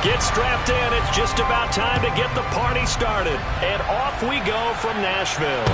Get strapped in. It's just about time to get the party started. And off we go from Nashville.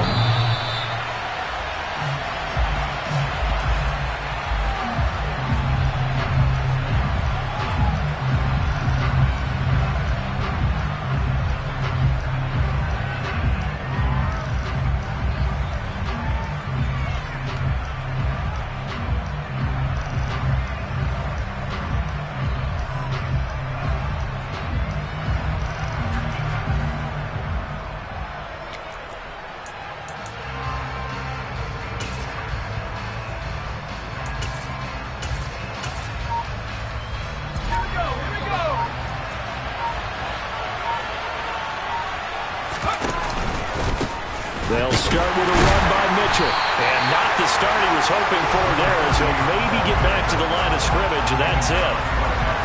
They'll start with a run by Mitchell. And not the start he was hoping for there, as he'll maybe get back to the line of scrimmage, and that's it.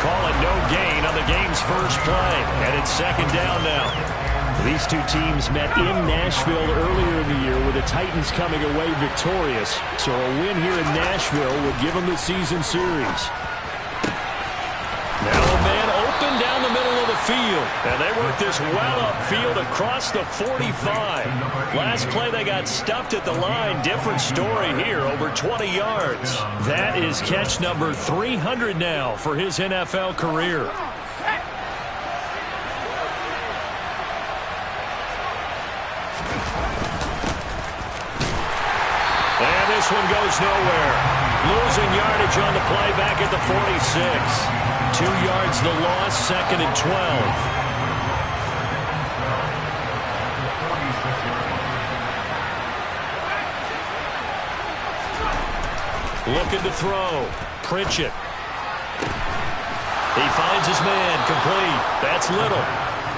Call it no gain on the game's first play. And it's second down now. These two teams met in Nashville earlier in the year, with the Titans coming away victorious. So a win here in Nashville would give them the season series. Now a man open down the middle of the field. And they work this well upfield across the 45. Last play they got stuffed at the line. Different story here, over 20 yards. That is catch number 300 now for his NFL career. And this one goes nowhere. Losing yardage on the play back at the 46. 2 yards the loss, second and 12. Looking to throw. Pritchett. He finds his man. Complete. That's Little.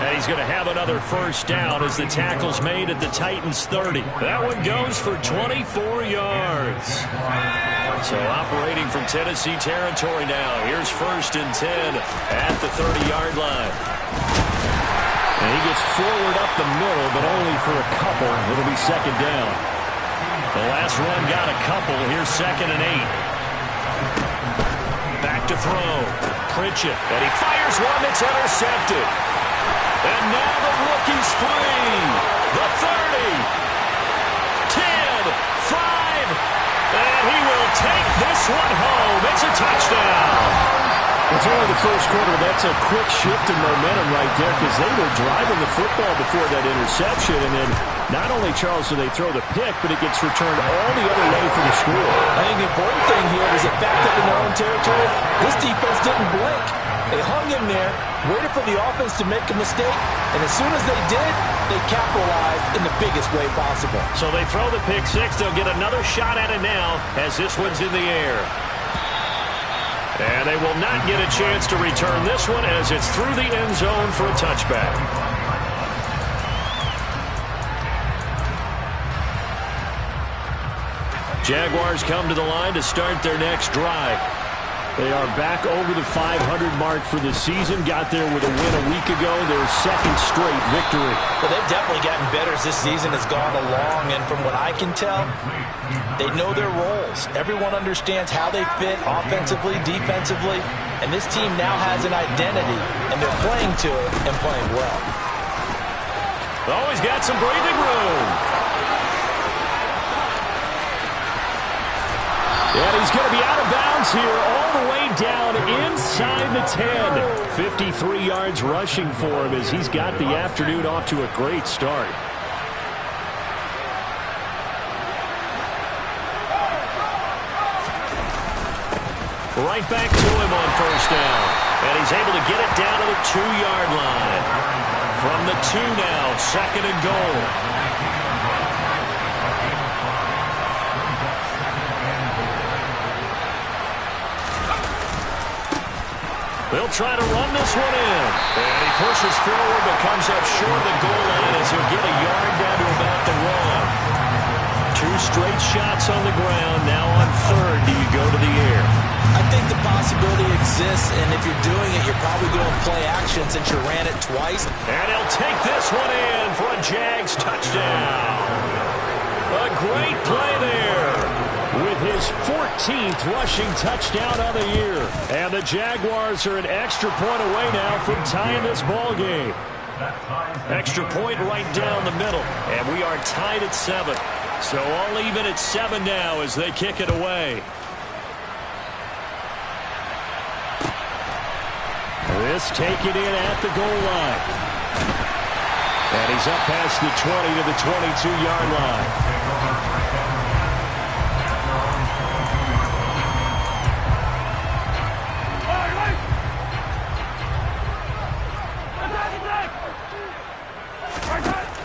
And he's going to have another first down as the tackle's made at the Titans' 30. That one goes for 24 yards. So operating from Tennessee territory now. Here's first and 10 at the 30-yard line. And he gets forward up the middle, but only for a couple. It'll be second down. The last run got a couple. Here's second and 8. Back to throw. Pritchett. And he fires one that's intercepted. And now the rookie's free. The 30. 10. 5. And he will take this one home. It's a touchdown. It's only the first quarter. That's a quick shift in momentum right there, because they were driving the football before that interception. And then not only, Charles, do they throw the pick, but it gets returned all the other way for the score. I think the important thing here is it backed up in their own territory. This defense didn't blink. They hung in there, waited for the offense to make a mistake, and as soon as they did, they capitalized in the biggest way possible. So they throw the pick six. They'll get another shot at it now as this one's in the air. And they will not get a chance to return this one as it's through the end zone for a touchback. Jaguars come to the line to start their next drive. They are back over the 500 mark for the season. Got there with a win a week ago. Their second straight victory. Well, they've definitely gotten better as this season has gone along. And from what I can tell, they know their roles. Everyone understands how they fit offensively, defensively. And this team now has an identity. And they're playing to it and playing well. Oh, he's got some breathing room. And he's going to be out of bounds here all the way down inside the 10. 53 yards rushing for him as he's got the afternoon off to a great start. Right back to him on first down. And he's able to get it down to the 2-yard line. From the 2 now, second and goal. They'll try to run this one in. And he pushes forward but comes up short of the goal line as he'll get a yard down to about the 1. 2 straight shots on the ground. Now on third, do you go to the air? I think the possibility exists, and if you're doing it, you're probably doing play action since you ran it twice. And he'll take this one in for a Jags touchdown. A great play there. with his 14th rushing touchdown on the year. And the Jaguars are an extra point away now from tying this ball game. Extra point right down the middle, and we are tied at 7. So all even at 7 now as they kick it away. This taken in at the goal line. And he's up past the 20 to the 22-yard line.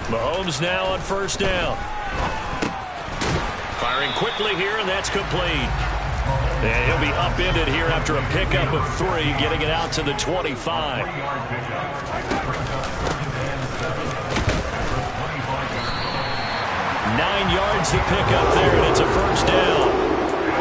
Mahomes now on first down. Firing quickly here, and that's complete. And he'll be upended here after a pickup of 3, getting it out to the 25. 9 yards to pick up there, and it's a first down.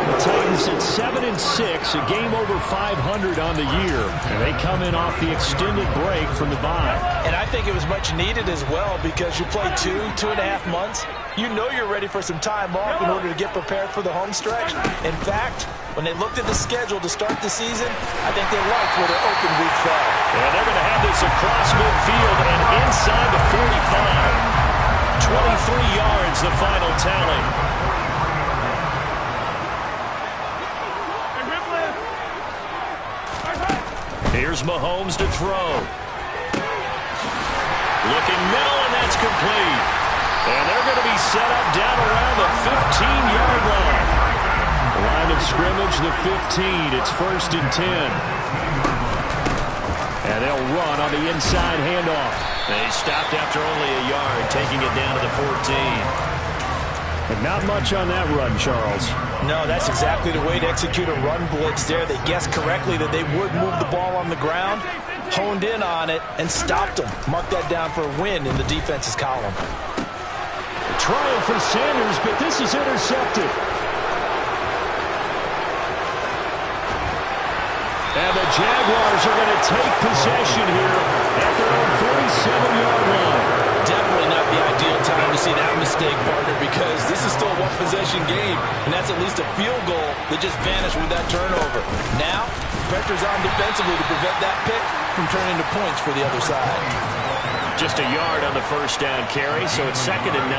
The Titans at 7-6, a game over 500 on the year. And they come in off the extended break from the bye. And I think it was much needed as well because you play 2.5 months. You know you're ready for some time off in order to get prepared for the home stretch. In fact, when they looked at the schedule to start the season, I think they liked where their open week fell. And they're going to have this across midfield and inside the 45. 23 yards, the final tally. Here's Mahomes to throw. Looking middle, and that's complete. And they're going to be set up down around the 15-yard line. Line of scrimmage, the 15. It's 1st and 10. And they'll run on the inside handoff. They stopped after only a yard, taking it down to the 14. But not much on that run, Charles. No, that's exactly the way to execute a run blitz there. They guessed correctly that they would move the ball on the ground, honed in on it, and stopped them. Mark that down for a win in the defense's column. Trying for Sanders, but this is intercepted. And the Jaguars are going to take possession here at their own 47-yard line. Definitely not the ideal time to see that mistake, partner, because this is still a one-possession game, and that's at least a field goal that just vanished with that turnover. Now, pressure's on defensively to prevent that pick from turning into points for the other side. Just a yard on the first down carry, so it's 2nd and 9.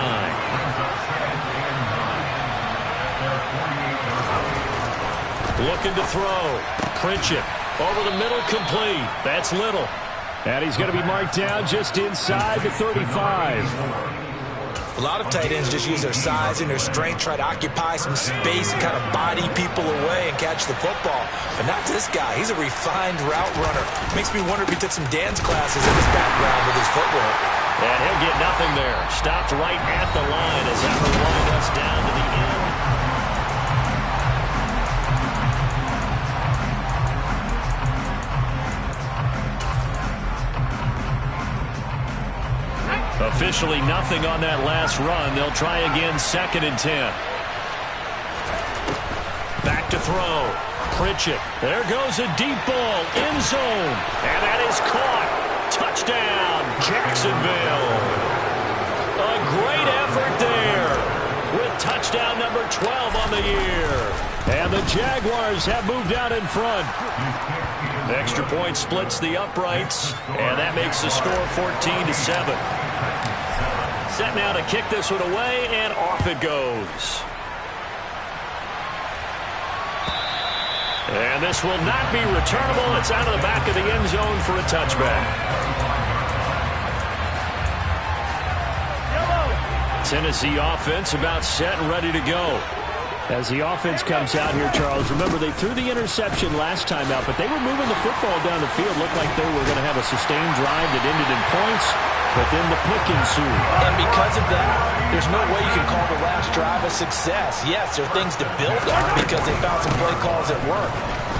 Looking to throw. Pritchett over the middle, complete. That's Little. And he's going to be marked down just inside the 35. A lot of tight ends just use their size and their strength, try to occupy some space and kind of body people away and catch the football. But not this guy. He's a refined route runner. Makes me wonder if he took some dance classes in his background with his footwork. And he'll get nothing there. Stopped right at the line as that will wind us down to the end. Officially nothing on that last run. They'll try again, 2nd and 10. Back to throw. Pritchett. There goes a deep ball. End zone. And that is caught. Touchdown, Jacksonville. A great effort there with touchdown number 12 on the year. And the Jaguars have moved out in front. Extra point splits the uprights, and that makes the score 14-7. Set now to kick this one away, and off it goes. And this will not be returnable. It's out of the back of the end zone for a touchback. Tennessee offense about set and ready to go. As the offense comes out here, Charles, remember they threw the interception last time out, but they were moving the football down the field. Looked like they were going to have a sustained drive that ended in points, but then the pick ensued. And because of that, there's no way you can call the last drive a success. Yes, there are things to build on because they found some play calls that work.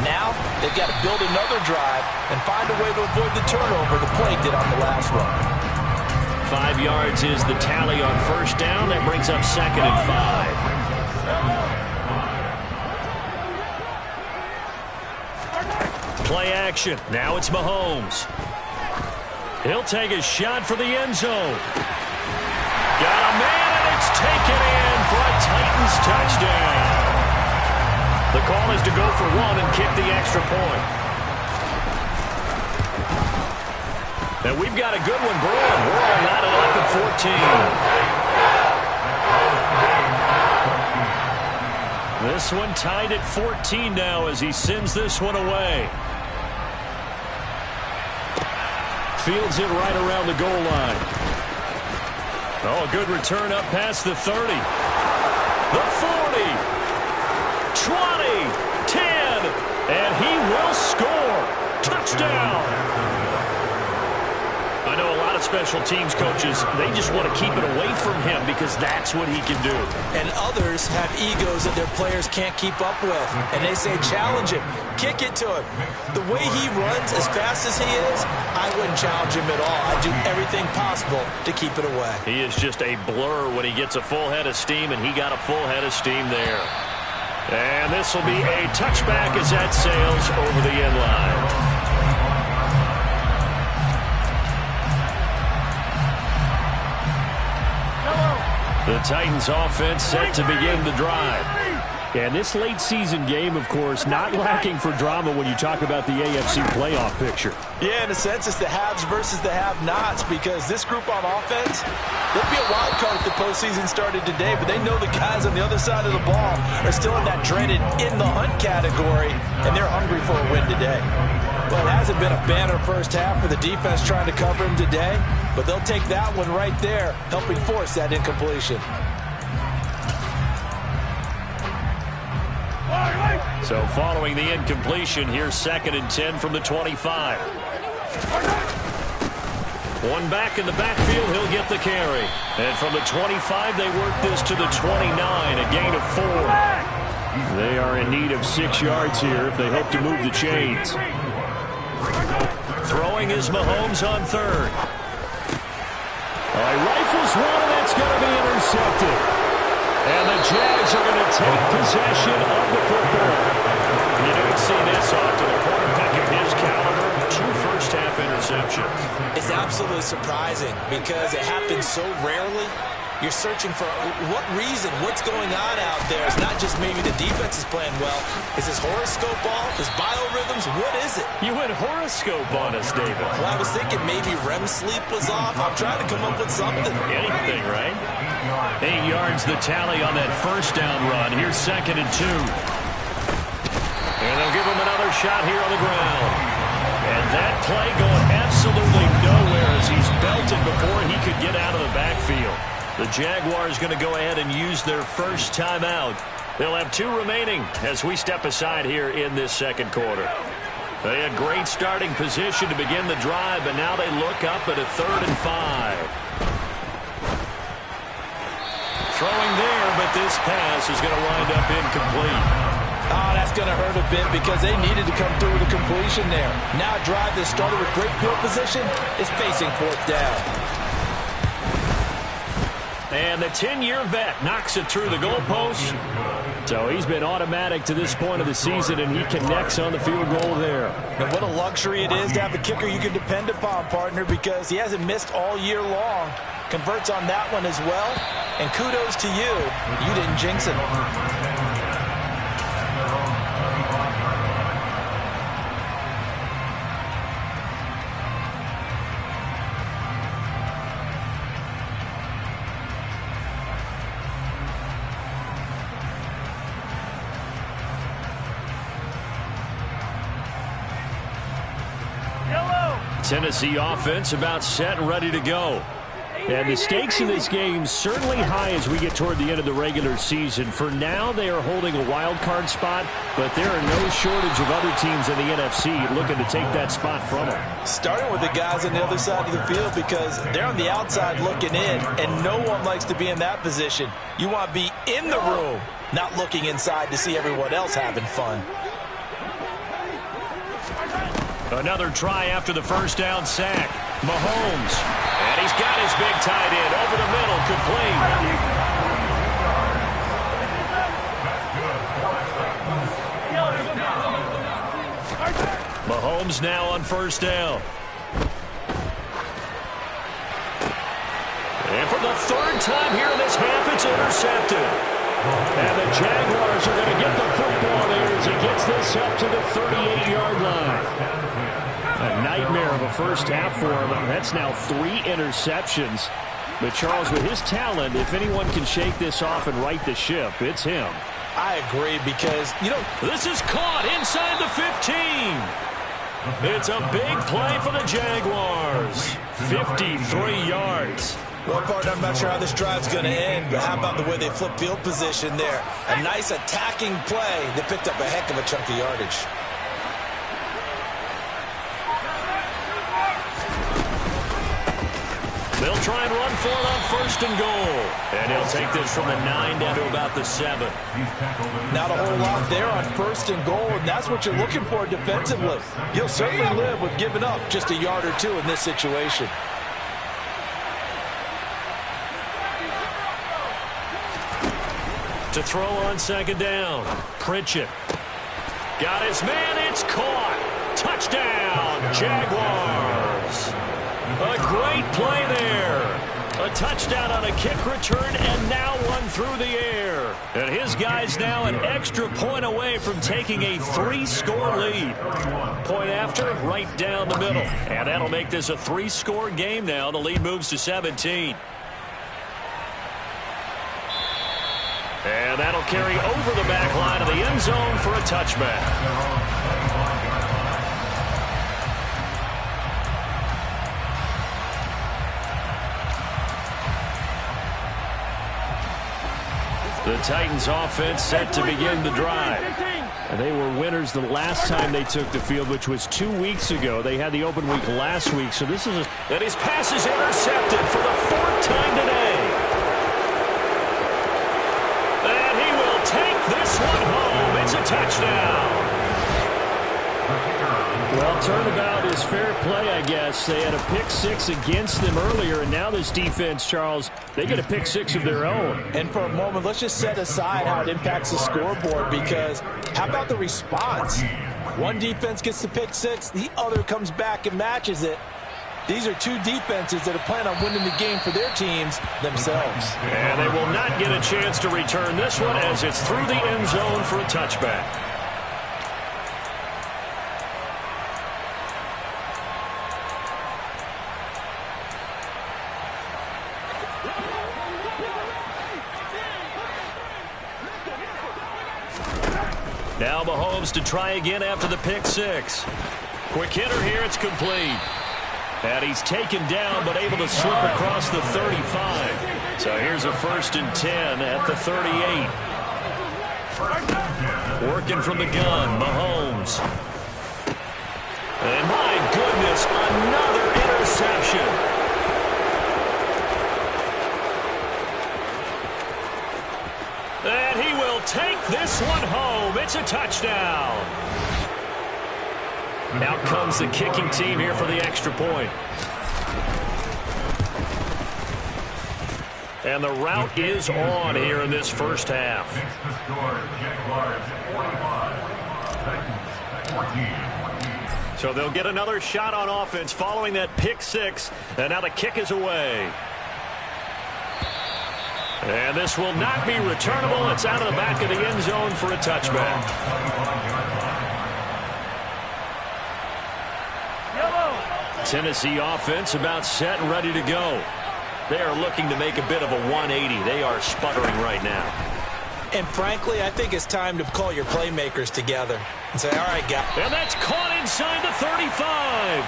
Now, they've got to build another drive and find a way to avoid the turnover the play did on the last one. 5 yards is the tally on first down. That brings up 2nd and 5. Play action. Now it's Mahomes. He'll take a shot for the end zone. Got a man, and it's taken in for a Titans touchdown. The call is to go for one and kick the extra point. And we've got a good one brewing. We're all knotted up at 14. This one tied at 14 now as he sends this one away. Fields it right around the goal line. Oh, a good return up past the 30. The 40. 20. 10. And he will score. Touchdown. I know a lot of special teams coaches, they just want to keep it away from him because that's what he can do. And others have egos that their players can't keep up with. And they say, challenge him. Kick it to him. The way he runs as fast as he is, I wouldn't challenge him at all. I'd do everything possible to keep it away. He is just a blur when he gets a full head of steam, and he got a full head of steam there. And this will be a touchback as that sails over the end line. The Titans offense set to begin the drive. And this late season game, of course, not lacking for drama when you talk about the AFC playoff picture. Yeah, in a sense, it's the haves versus the have-nots because this group on offense, they'd be a wild card if the postseason started today, but they know the guys on the other side of the ball are still in that dreaded in-the-hunt category, and they're hungry for a win today. Well, it hasn't been a banner first half for the defense trying to cover him today, but they'll take that one right there, helping force that incompletion. So following the incompletion, here's 2nd and 10 from the 25. One back in the backfield, he'll get the carry. And from the 25, they work this to the 29, a gain of 4. They are in need of 6 yards here if they hope to move the chains. Throwing is Mahomes on 3rd. He rifles one, and that's going to be intercepted. And the Jags are going to take possession of the football. You don't see this often. A quarterback of his caliber, 2 first-half interceptions. It's absolutely surprising because it happens so rarely. You're searching for what reason, what's going on out there. It's not just maybe the defense is playing well. Is his horoscope off? His biorhythms? What is it? You went horoscope on us, David. Well, I was thinking maybe REM sleep was off. I'm trying to come up with something. Anything, right? 8 yards the tally on that first down run. Here's 2nd and 2. And they'll give him another shot here on the ground. And that play going absolutely nowhere as he's belted before he could get out of the backfield. The Jaguars going to go ahead and use their first timeout. They'll have 2 remaining as we step aside here in this second quarter. They had great starting position to begin the drive, but now they look up at a 3rd and 5. Throwing there, but this pass is going to wind up incomplete. Oh, that's going to hurt a bit because they needed to come through with a completion there. Now a drive that started with great field position is facing 4th down. And the 10-year vet knocks it through the goalpost. So he's been automatic to this point of the season, and he connects on the field goal there. And what a luxury it is to have a kicker you can depend upon, partner, because he hasn't missed all year long. Converts on that one as well. And kudos to you. You didn't jinx it. Tennessee offense about set and ready to go. And the stakes in this game certainly high as we get toward the end of the regular season. For now, they are holding a wild card spot, but there are no shortage of other teams in the NFC looking to take that spot from them. Starting with the guys on the other side of the field because they're on the outside looking in, and no one likes to be in that position. You want to be in the room, not looking inside to see everyone else having fun. Another try after the first down sack. Mahomes. And he's got his big tight end over the middle, complete. Mahomes now on first down. And for the 3rd time here in this half, it's intercepted. And the Jaguars are going to get the football there as he gets this up to the 38-yard line. A nightmare of a first half for him. That's now 3 interceptions. But Charles, with his talent, if anyone can shake this off and right the ship, it's him. I agree because, this is caught inside the 15. It's a big play for the Jaguars. 53 yards. Well, partner, I'm not sure how this drive's going to end, but how about the way they flip field position there? A nice attacking play. They picked up a heck of a chunk of yardage. They'll try and run for it on 1st and goal. And he'll take this from the 9 down to about the 7. Not a whole lot there on 1st and goal, and that's what you're looking for defensively. You'll certainly live with giving up just a yard or two in this situation. To throw on 2nd down. Pritchett. Got his man. It's caught. Touchdown, Jaguars. A great play there. A touchdown on a kick return and now one through the air. And his guy's now an extra point away from taking a 3-score lead. Point after, right down the middle. And that'll make this a 3-score game now. The lead moves to 17. And that'll carry over the back line of the end zone for a touchback. The Titans offense set to begin the drive. And they were winners the last time they took the field, which was 2 weeks ago. They had the open week last week, so this is and his pass is intercepted for the 4th time today. And he will take this one home. It's a touchdown. Well, turnabout is fair play, I guess. They had a pick-6 against them earlier, and now this defense, Charles, they get a pick-6 of their own. And for a moment, let's just set aside how it impacts the scoreboard, because how about the response? One defense gets the pick-6, the other comes back and matches it. These are 2 defenses that are planning on winning the game for their teams themselves. And they will not get a chance to return this one as it's through the end zone for a touchback. Now Mahomes to try again after the pick-6. Quick hitter here, it's complete. And he's taken down but able to slip across the 35. So here's a 1st and 10 at the 38. Working from the gun, Mahomes. And my goodness, another interception. And he will take this one home. It's a touchdown. Out comes the kicking team here for the extra point. And the route is on here in this first half. So they'll get another shot on offense following that pick-6. And now the kick is away. And this will not be returnable. It's out of the back of the end zone for a touchback. Tennessee offense about set and ready to go. They are looking to make a bit of a 180. They are sputtering right now. And frankly, I think it's time to call your playmakers together and say, all right, guys. And that's caught inside the 35.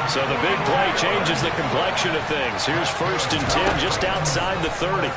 So the big play changes the complexion of things. Here's 1st and 10 just outside the 30.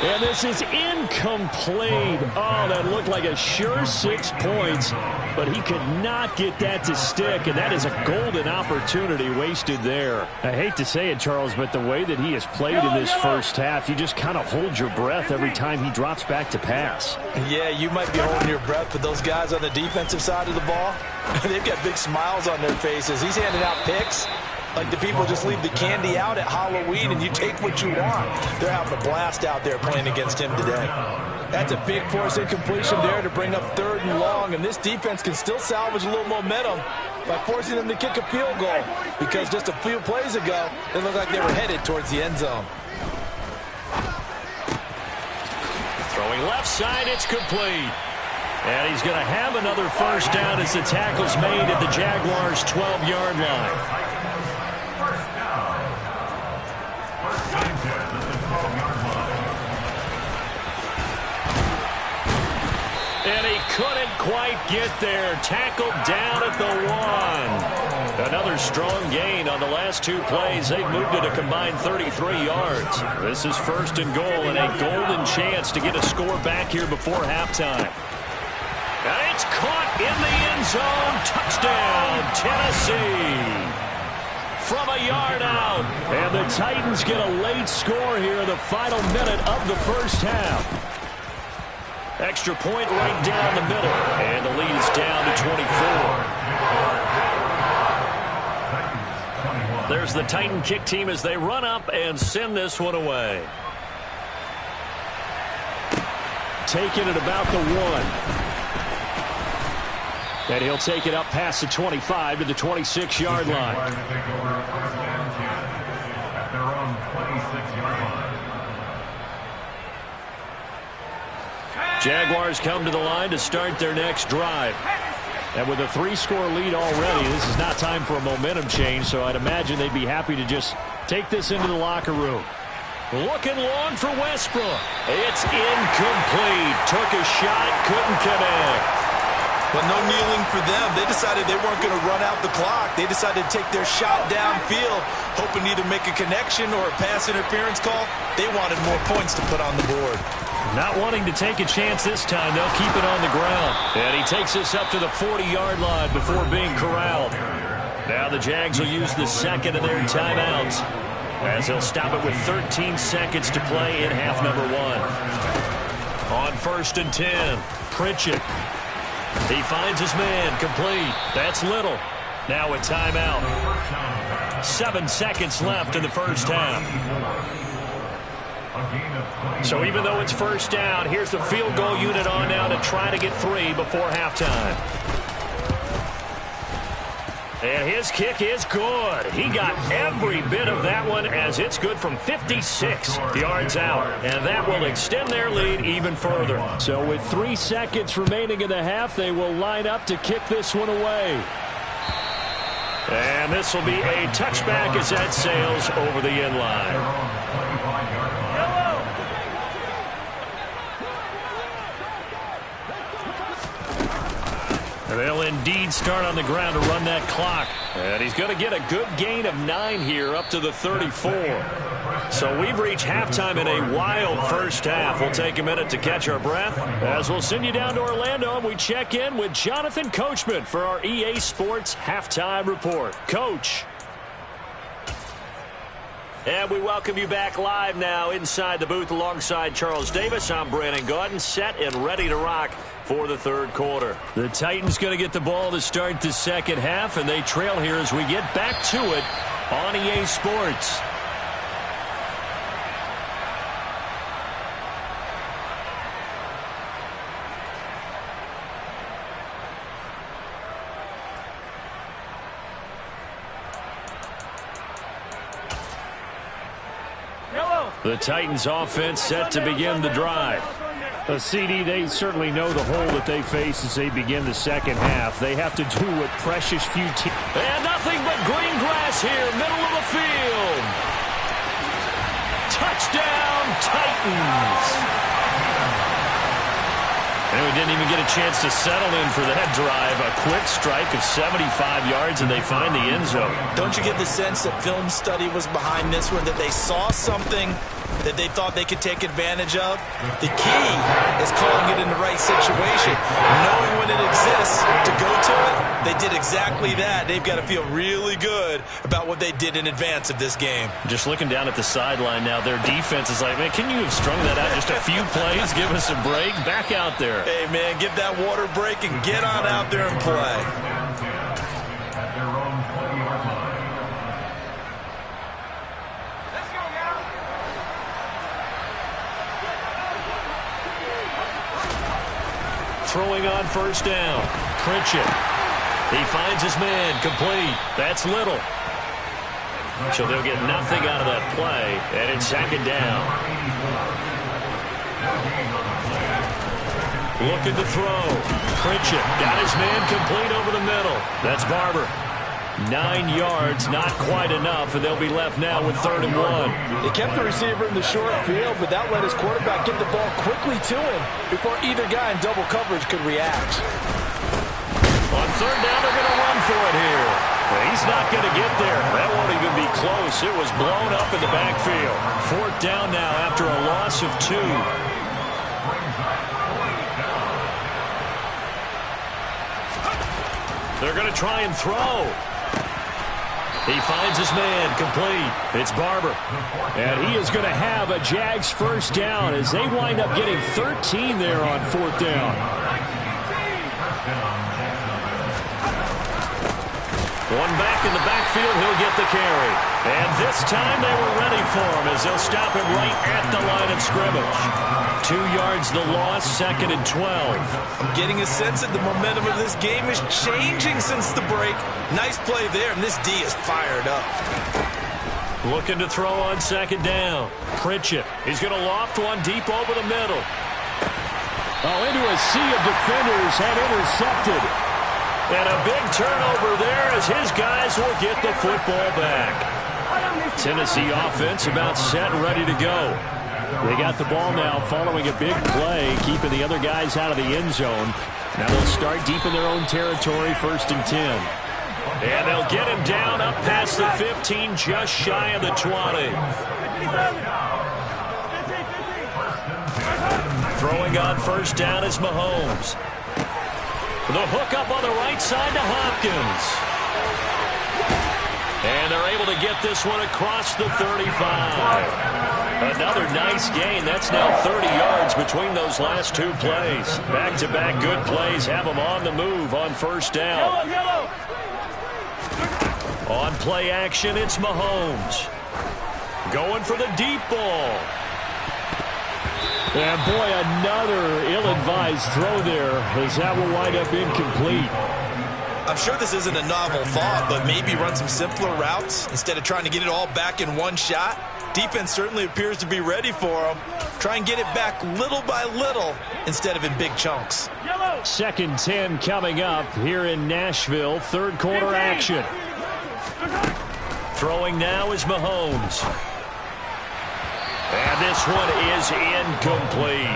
And this is incomplete. Oh, that looked like a sure 6 points, but he could not get that to stick, and that is a golden opportunity wasted there. I hate to say it, Charles, but the way that he has played in this first half, you just kind of hold your breath every time he drops back to pass. Yeah, you might be holding your breath, but those guys on the defensive side of the ball, they've got big smiles on their faces. He's handing out picks like the people just leave the candy out at Halloween and you take what you want. They're having a blast out there playing against him today. That's a big force incompletion there to bring up 3rd and long, and this defense can still salvage a little momentum by forcing them to kick a field goal, because just a few plays ago, it looked like they were headed towards the end zone. Throwing left side, it's complete. And he's going to have another first down as the tackle's made at the Jaguars' 12-yard line. And he couldn't quite get there. Tackled down at the 1. Another strong gain on the last 2 plays. They've moved it a combined 33 yards. This is first and goal and a golden chance to get a score back here before halftime. And it's caught in the end zone. Touchdown, Tennessee. From a yard out. And the Titans get a late score here in the final minute of the first half. Extra point right down the middle. And the lead is down to 24. There's the Titan kick team as they run up and send this one away. Taking it about the 1. And he'll take it up past the 25 to the 26-yard line. Jaguars come to the line to start their next drive. And with a 3-score lead already, this is not time for a momentum change, so I'd imagine they'd be happy to just take this into the locker room. Looking long for Westbrook. It's incomplete. Took a shot, couldn't connect. But no kneeling for them. They decided they weren't going to run out the clock. They decided to take their shot downfield, hoping to either make a connection or a pass interference call. They wanted more points to put on the board. Not wanting to take a chance this time, they'll keep it on the ground. And he takes this up to the 40-yard line before being corralled. Now the Jags will use the second of their timeouts, as they'll stop it with 13 seconds to play in half number 1. On 1st and 10, Pritchett. He finds his man, complete. That's Little. Now a timeout. 7 seconds left in the first half. So even though it's first down, here's the field goal unit on now to try to get 3 before halftime. And his kick is good. He got every bit of that one, as it's good from 56 yards out. And that will extend their lead even further. So with 3 seconds remaining in the half, they will line up to kick this one away. And this will be a touchback as that sails over the end line. They'll indeed start on the ground to run that clock. And he's going to get a good gain of 9 here up to the 34. So we've reached halftime in a wild first half. We'll take a minute to catch our breath as we'll send you down to Orlando and we check in with Jonathan Coachman for our EA Sports Halftime Report. Coach. And we welcome you back live now inside the booth alongside Charles Davis. I'm Brandon Gaudin, set and ready to rock for the third quarter. The Titans going to get the ball to start the second half, and they trail here as we get back to it on EA Sports. The Titans offense set to begin the drive. CD, they certainly know the hole that they face as they begin the second half. They have to do what precious few teams. And nothing but green grass here, middle of the field. Touchdown, Titans. And we didn't even get a chance to settle in for that drive. A quick strike of 75 yards, and they find the end zone. Don't you get the sense that film study was behind this one, that they saw something that they thought they could take advantage of? The key is calling it in the right situation. Knowing when it exists to go to it, they did exactly that. They've got to feel really good about what they did in advance of this game. Just looking down at the sideline now, their defense is like, man, can you have strung that out just a few plays? Give us a break. Back out there. Hey, man, get that water break and get on out there and play. Throwing on first down. Pritchett. He finds his man, complete. That's Little. So they'll get nothing out of that play, and it's second down. Looking to throw. Pritchett got his man complete over the middle. That's Barber. 9 yards, not quite enough, and they'll be left now with 3rd and 1. He kept the receiver in the short field, but that let his quarterback get the ball quickly to him before either guy in double coverage could react. On 3rd down, they're going to run for it here. He's not going to get there. That won't even be close. It was blown up in the backfield. 4th down now after a loss of 2. They're going to try and throw. He finds his man, complete. It's Barber. And he is going to have a Jags first down as they wind up getting 13 there on 4th down. One back in the backfield, he'll get the carry. And this time they were ready for him as they'll stop him right at the line of scrimmage. 2 yards the loss, 2nd and 12. I'm getting a sense that the momentum of this game is changing since the break. Nice play there, and this D is fired up. Looking to throw on 2nd down. Pritchett, he's going to loft one deep over the middle. Oh, into a sea of defenders and intercepted. And a big turnover there as his guys will get the football back. Tennessee offense about set and ready to go. They got the ball now following a big play, keeping the other guys out of the end zone. Now they'll start deep in their own territory, 1st and 10. And they'll get him down up past the 15, just shy of the 20. Throwing on 1st down is Mahomes. The hook up on the right side to Hopkins. And they're able to get this one across the 35. Another nice gain. That's now 30 yards between those last 2 plays. Back-to-back good plays have them on the move on 1st down. On play action, it's Mahomes. Going for the deep ball. And boy, another ill-advised throw there as that will wind up incomplete. I'm sure this isn't a novel thought, but maybe run some simpler routes instead of trying to get it all back in one shot. Defense certainly appears to be ready for him. Try and get it back little by little instead of in big chunks. 2nd 10 coming up here in Nashville. 3rd quarter action. Throwing now is Mahomes. And this one is incomplete.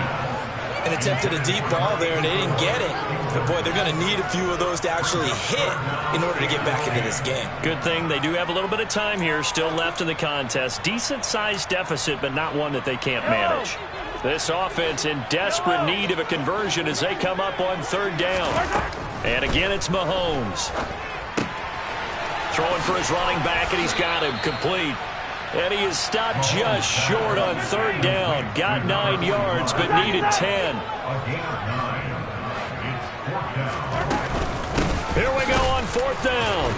An attempt at a deep ball there, and they didn't get it. But, boy, they're going to need a few of those to actually hit in order to get back into this game. Good thing they do have a little bit of time here still left in the contest. Decent-sized deficit, but not one that they can't manage. This offense in desperate need of a conversion as they come up on 3rd down. And again, it's Mahomes. Throwing for his running back, and he's got him complete. And he is stopped just short on 3rd down. Got 9 yards, but needed 10. Here we go on 4th down.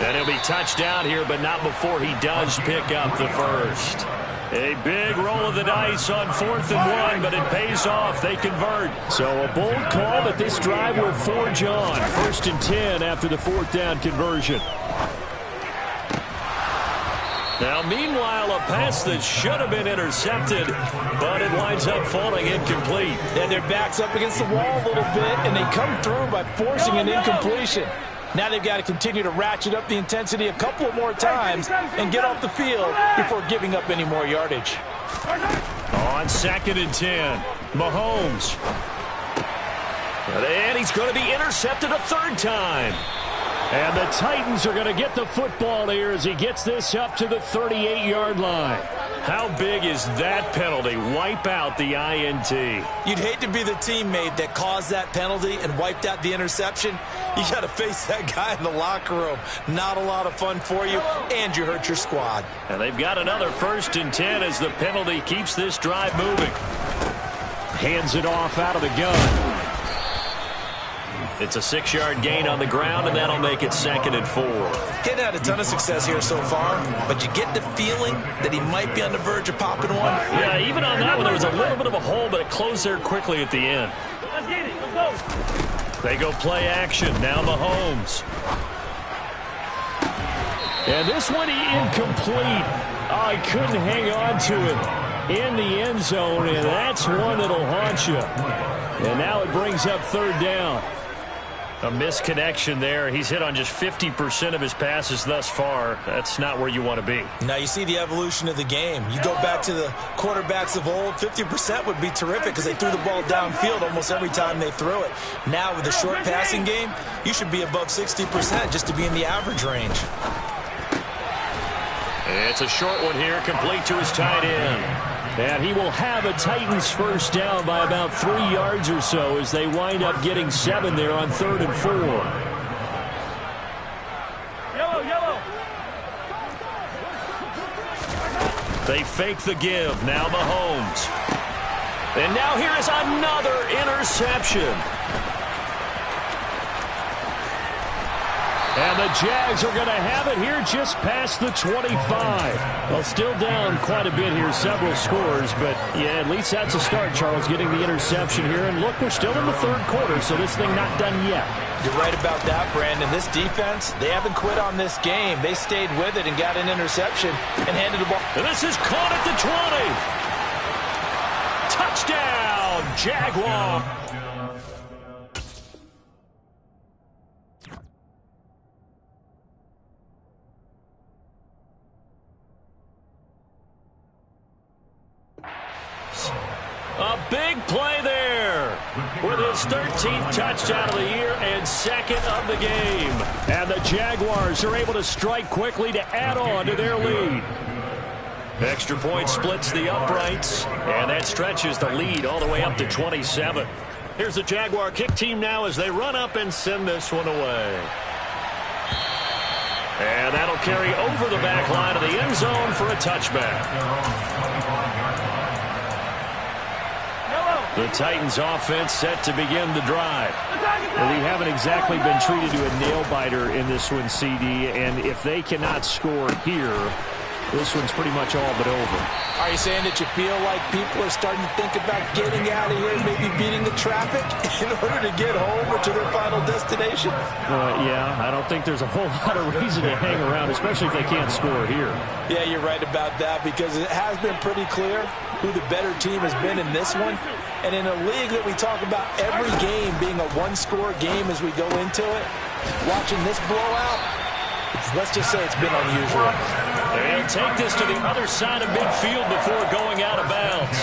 And he'll be touched down here, but not before he does pick up the first. A big roll of the dice on 4th and 1, but it pays off. They convert. So a bold call, but this drive will forge on. 1st and 10 after the 4th down conversion. Now, meanwhile, a pass that should have been intercepted, but it winds up falling incomplete. And their back's up against the wall a little bit, and they come through by forcing an incompletion. Now they've got to continue to ratchet up the intensity a couple of more times and get off the field before giving up any more yardage. On 2nd and 10, Mahomes. And he's going to be intercepted a 3rd time. And the Titans are going to get the football here as he gets this up to the 38-yard line. How big is that penalty? Wipe out the INT. You'd hate to be the teammate that caused that penalty and wiped out the interception. You got to face that guy in the locker room. Not a lot of fun for you, and you hurt your squad. And they've got another 1st and 10 as the penalty keeps this drive moving. Hands it off out of the gun. It's a 6-yard gain on the ground, and that'll make it 2nd and 4. Getting had a ton of success here so far, but you get the feeling that he might be on the verge of popping one. Yeah, even on that one, there was a little bit of a hole, but it closed there quickly at the end. Let's get it. Let's go. They go play action. Now Mahomes. And this one incomplete. Oh, he couldn't hang on to it in the end zone, and that's one that'll haunt you. And now it brings up third down. A misconnection there. He's hit on just 50% of his passes thus far. That's not where you want to be. Now you see the evolution of the game. You go back to the quarterbacks of old, 50% would be terrific because they threw the ball downfield almost every time they threw it. Now with the short passing game, you should be above 60% just to be in the average range. It's a short one here, complete to his tight end. And he will have a Titans first down by about 3 yards or so as they wind up getting 7 there on 3rd and 4. Yellow. They fake the give. Now Mahomes. And now here is another interception. And the Jags are going to have it here just past the 25. Well, still down quite a bit here, several scores. But, yeah, at least that's a start, Charles, getting the interception here. And, look, we're still in the third quarter, so this thing not done yet. You're right about that, Brandon. This defense, they haven't quit on this game. They stayed with it and got an interception and handed the ball. And this is caught at the 20. Touchdown, Jaguar. A big play there with his 13th touchdown of the year and 2nd of the game. And the Jaguars are able to strike quickly to add on to their lead. Extra point splits the uprights, and that stretches the lead all the way up to 27. Here's the Jaguar kick team now as they run up and send this one away. And that'll carry over the back line of the end zone for a touchback. The Titans offense set to begin the drive. Well, we haven't exactly been treated to a nail-biter in this one, CD, and if they cannot score here, this one's pretty much all but over. Are you saying that you feel like people are starting to think about getting out of here and maybe beating the traffic in order to get home or to their final destination? Yeah, I don't think there's a whole lot of reason to hang around, especially if they can't score here. Yeah, you're right about that because it has been pretty clear who the better team has been in this one. And in a league that we talk about every game being a one-score game as we go into it, watching this blowout, let's just say it's been unusual. They'll take this to the other side of midfield before going out of bounds.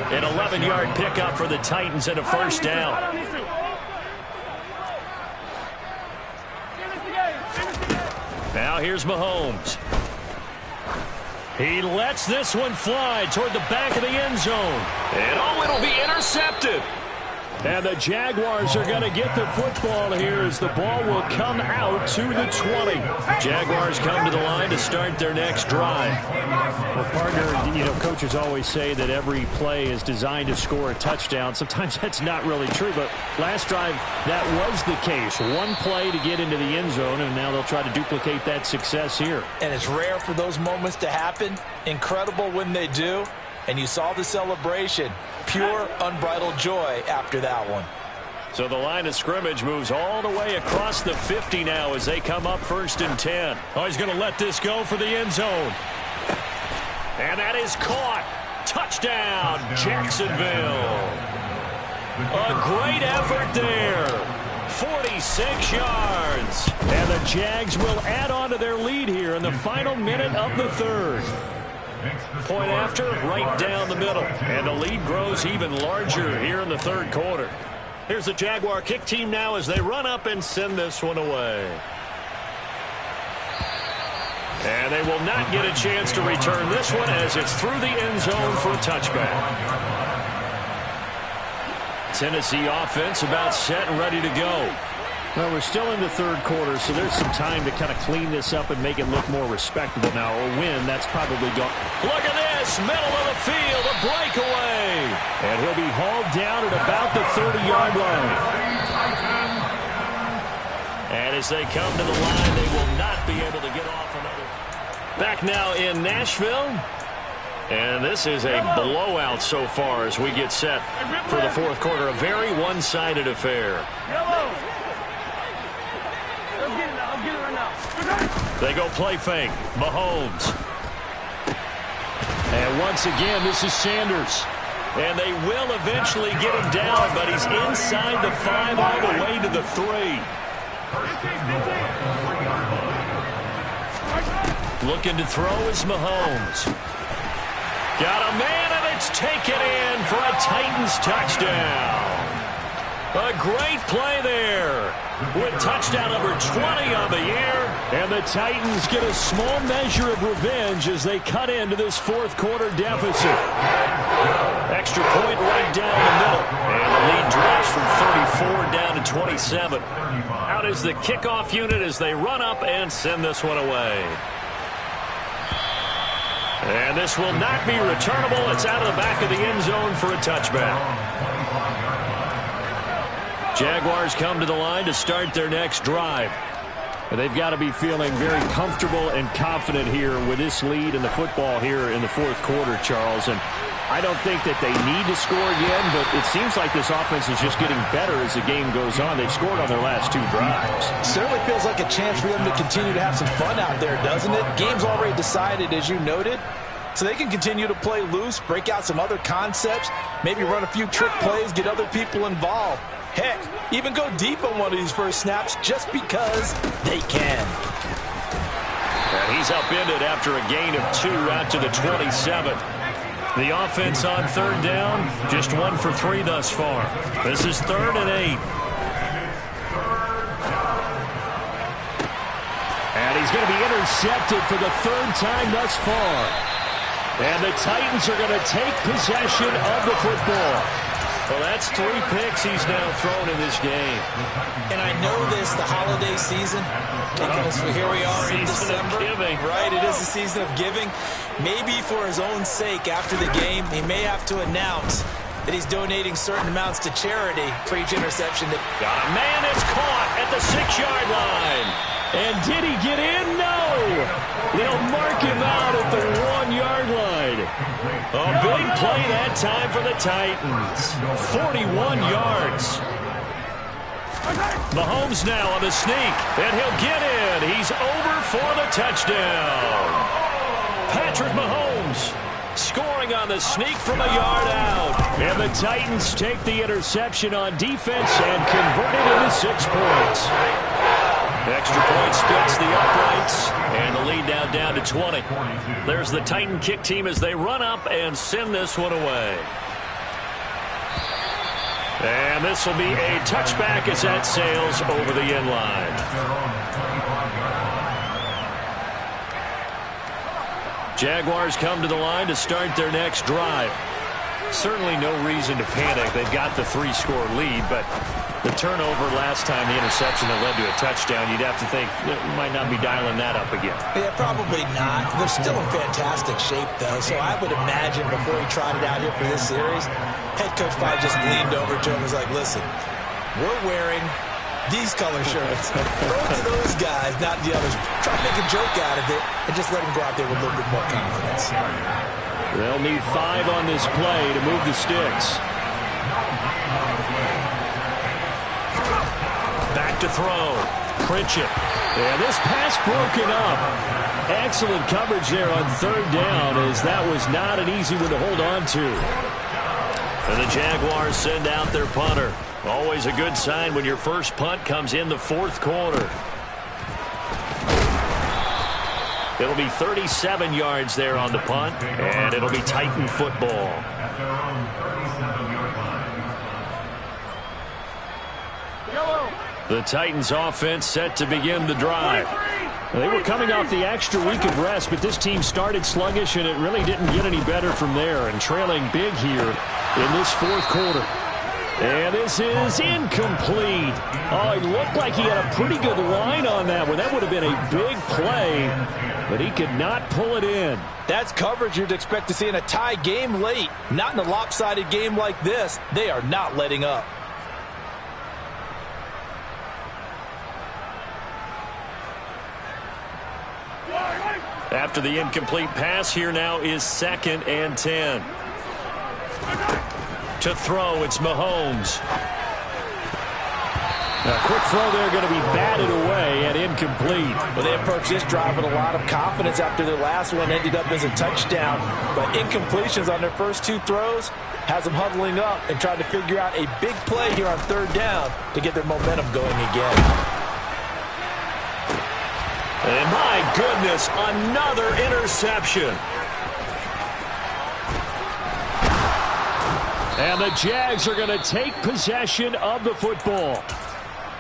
An 11-yard pickup for the Titans and a first down. Now here's Mahomes. He lets this one fly toward the back of the end zone. And, oh, it'll be intercepted. And the Jaguars are going to get the football here as the ball will come out to the 20. Jaguars come to the line to start their next drive. Well, partner, coaches always say that every play is designed to score a touchdown. Sometimes that's not really true, but last drive, that was the case. One play to get into the end zone, and now they'll try to duplicate that success here. And it's rare for those moments to happen. Incredible when they do. And you saw the celebration. Pure, unbridled joy after that one. So the line of scrimmage moves all the way across the 50 now as they come up 1st and 10. Oh, he's going to let this go for the end zone. And that is caught. Touchdown, Jacksonville. A great effort there. 46 yards. And the Jags will add on to their lead here in the final minute of the third. Point after, right down the middle. And the lead grows even larger here in the third quarter. Here's the Jaguar kick team now as they run up and send this one away. And they will not get a chance to return this one as it's through the end zone for a touchback. Tennessee offense about set and ready to go. Well, we're still in the third quarter, so there's some time to kind of clean this up and make it look more respectable now. A win, that's probably gone. Look at this, middle of the field, a breakaway. And he'll be hauled down at about the 30-yard line. And as they come to the line, they will not be able to get off another. Back now in Nashville. And this is a blowout so far as we get set for the fourth quarter. A very one-sided affair. They go play fake. Mahomes. And once again, this is Sanders. And they will eventually get him down, but he's inside the 5 all the way to the 3. Looking to throw is Mahomes. Got a man, and it's taken in for a Titans touchdown. A great play there with touchdown number 20 on the year. And the Titans get a small measure of revenge as they cut into this fourth quarter deficit. Extra point right down the middle. And the lead drops from 34 down to 27. Out is the kickoff unit as they run up and send this one away. And this will not be returnable. It's out of the back of the end zone for a touchback. Jaguars come to the line to start their next drive. They've got to be feeling very comfortable and confident here with this lead in the football here in the fourth quarter, Charles. And I don't think that they need to score again, but it seems like this offense is just getting better as the game goes on. They've scored on their last 2 drives. Certainly feels like a chance for them to continue to have some fun out there, doesn't it? Game's already decided, as you noted. So they can continue to play loose, break out some other concepts, maybe run a few trick plays, get other people involved. Heck, even go deep on one of these first snaps just because they can. And he's upended after a gain of 2 out to the 27. The offense on third down, just 1 for 3 thus far. This is 3rd and 8. And he's going to be intercepted for the 3rd time thus far. And the Titans are going to take possession of the football. Well, that's 3 picks he's now thrown in this game. And I know this, the holiday season, because here we are in December. Right, it is the season of giving. Maybe for his own sake, after the game, he may have to announce that he's donating certain amounts to charity for each interception. Got a man that's caught at the 6-yard line. And did he get in? No! They'll mark him out at the 1-yard line. A big play that time for the Titans. 41 yards. Mahomes now on the sneak, and he'll get in. He's over for the touchdown. Patrick Mahomes scoring on the sneak from a yard out. And the Titans take the interception on defense and convert it into 6 points. Extra point splits the uprights, and the lead now down to 20. There's the Titan kick team as they run up and send this one away. And this will be a touchback as that sails over the end line. Jaguars come to the line to start their next drive. Certainly no reason to panic. They've got the 3-score lead, but the turnover last time, the interception that led to a touchdown, you'd have to think it might not be dialing that up again. Yeah, probably not. They're still in fantastic shape, though, so I would imagine before he trotted out here for this series, head coach probably just leaned over to him and was like, listen, we're wearing these color shirts. Throw it to those guys, not the others. Try to make a joke out of it and just let him go out there with a little bit more confidence. They'll need 5 on this play to move the sticks. Back to throw. Pritchett. Yeah, this pass broken up. Excellent coverage there on 3rd down, as that was not an easy one to hold on to. And the Jaguars send out their punter. Always a good sign when your first punt comes in the 4th quarter. It'll be 37 yards there on the punt, and it'll be Titan football. The Titans offense set to begin the drive. They were coming off the extra week of rest, but this team started sluggish, and it really didn't get any better from there, and trailing big here in this 4th quarter. And this is incomplete. Oh, it looked like he had a pretty good line on that one. That would have been a big play, but he could not pull it in. That's coverage you'd expect to see in a tie game late. Not in a lopsided game like this. They are not letting up. After the incomplete pass, here now is 2nd and 10. To throw, it's Mahomes. A quick throw there going to be batted away and incomplete. Well, they approached this drive with a lot of confidence after their last one ended up as a touchdown. But incompletions on their first two throws has them huddling up and trying to figure out a big play here on third down to get their momentum going again. And my goodness, another interception. And the Jags are going to take possession of the football.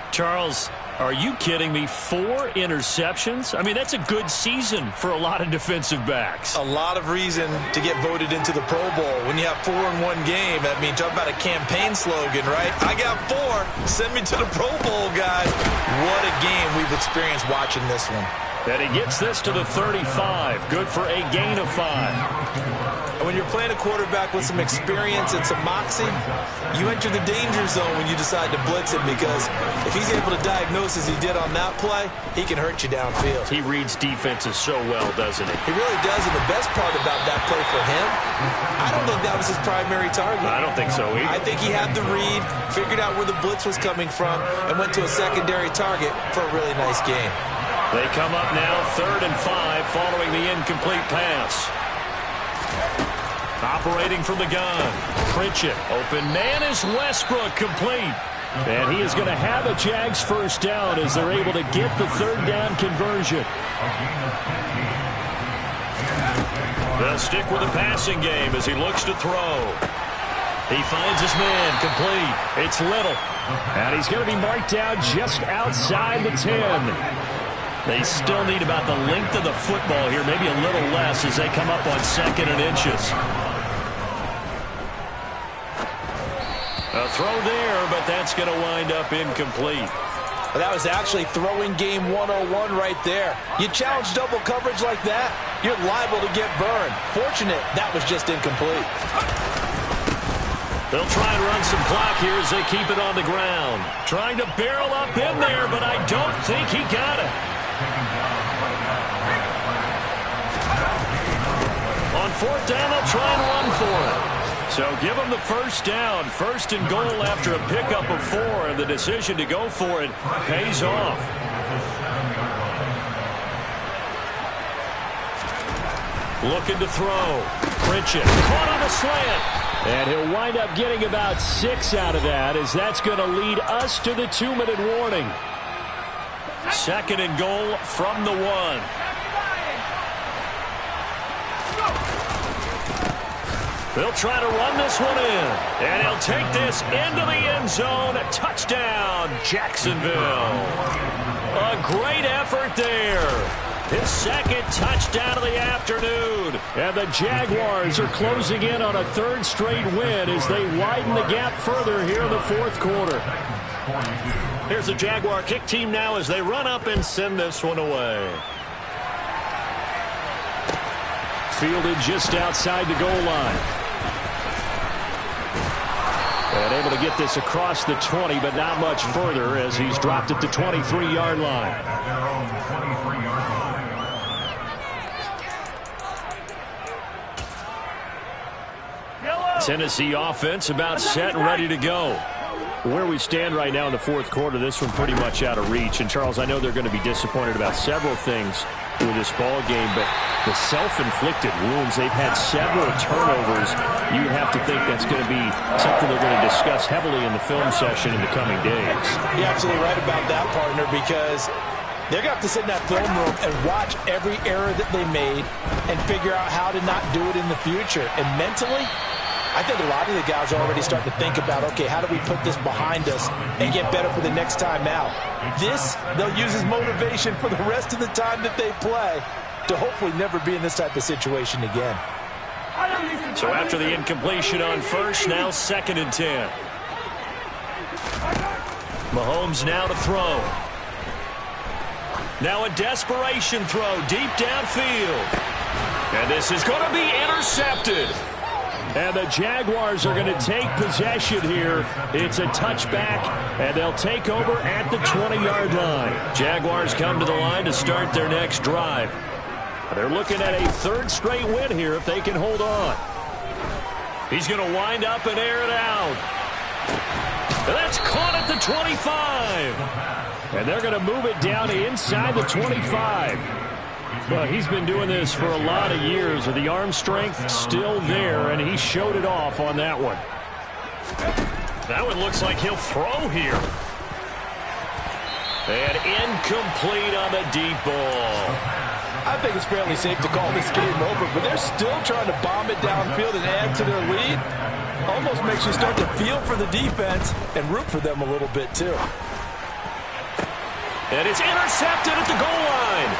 Charles, are you kidding me? 4 interceptions? I mean, that's a good season for a lot of defensive backs. A lot of reason to get voted into the Pro Bowl. When you have 4 in one game, I mean, talk about a campaign slogan, right? I got 4. Send me to the Pro Bowl, guys. What a game we've experienced watching this one. And he gets this to the 35. Good for a gain of 5. And when you're playing a quarterback with some experience and some moxie, you enter the danger zone when you decide to blitz him, because if he's able to diagnose as he did on that play, he can hurt you downfield. He reads defenses so well, doesn't he? He really does, and the best part about that play for him, I don't think that was his primary target. I don't think so either. I think he had the read, figured out where the blitz was coming from, and went to a secondary target for a really nice game. They come up now 3rd and 5 following the incomplete pass. Operating from the gun. Pritchett. Open man is Westbrook, complete. And he is going to have a Jags first down as they're able to get the third down conversion. They'll stick with the passing game as he looks to throw. He finds his man, complete. It's Little. And he's going to be marked down just outside the 10. They still need about the length of the football here, maybe a little less as they come up on 2nd and inches. A throw there, but that's going to wind up incomplete. Well, that was actually throwing game 101 right there. You challenge double coverage like that, you're liable to get burned. Fortunate that was just incomplete. They'll try and run some clock here as they keep it on the ground. Trying to barrel up in there, but I don't think he got it. On 4th down, they'll try and run for it. So give them the first down. 1st and goal after a pickup of 4, and the decision to go for it pays off. Looking to throw. Pritchett caught on a slant. And he'll wind up getting about 6 out of that, as that's going to lead us to the 2-minute warning. 2nd and goal from the 1. They'll try to run this one in. And he'll take this into the end zone. Touchdown, Jacksonville. A great effort there. His 2nd touchdown of the afternoon. And the Jaguars are closing in on a 3rd straight win as they widen the gap further here in the 4th quarter. Here's the Jaguar kick team now as they run up and send this one away. Fielded just outside the goal line. And able to get this across the 20, but not much further as he's dropped at the 23-yard line. Tennessee offense about set and ready to go. Where we stand right now in the 4th quarter, this one pretty much out of reach. And, Charles, I know they're going to be disappointed about several things with this ball game, but the self-inflicted wounds, they've had several turnovers. You have to think that's going to be something they're going to discuss heavily in the film session in the coming days. You're absolutely right about that, partner, because they're going to have to sit in that film room and watch every error that they made and figure out how to not do it in the future. And mentally, I think a lot of the guys are already starting to think about, okay, how do we put this behind us and get better for the next time out? This, they'll use as motivation for the rest of the time that they play to hopefully never be in this type of situation again. So after the incompletion on 1st, now 2nd and 10. Mahomes now to throw. Now a desperation throw deep downfield. And this is going to be intercepted. And the Jaguars are going to take possession here. It's a touchback, and they'll take over at the 20-yard line. Jaguars come to the line to start their next drive. They're looking at a 3rd straight win here if they can hold on. He's going to wind up and air it out. And that's caught at the the 25. And they're going to move it down inside the 25. Well, he's been doing this for a lot of years with the arm strength still there, and he showed it off on that one. That one looks like he'll throw here. And incomplete on the deep ball. I think it's fairly safe to call this game over, but they're still trying to bomb it downfield and add to their lead. Almost makes you start to feel for the defense and root for them a little bit, too. And it's intercepted at the goal line.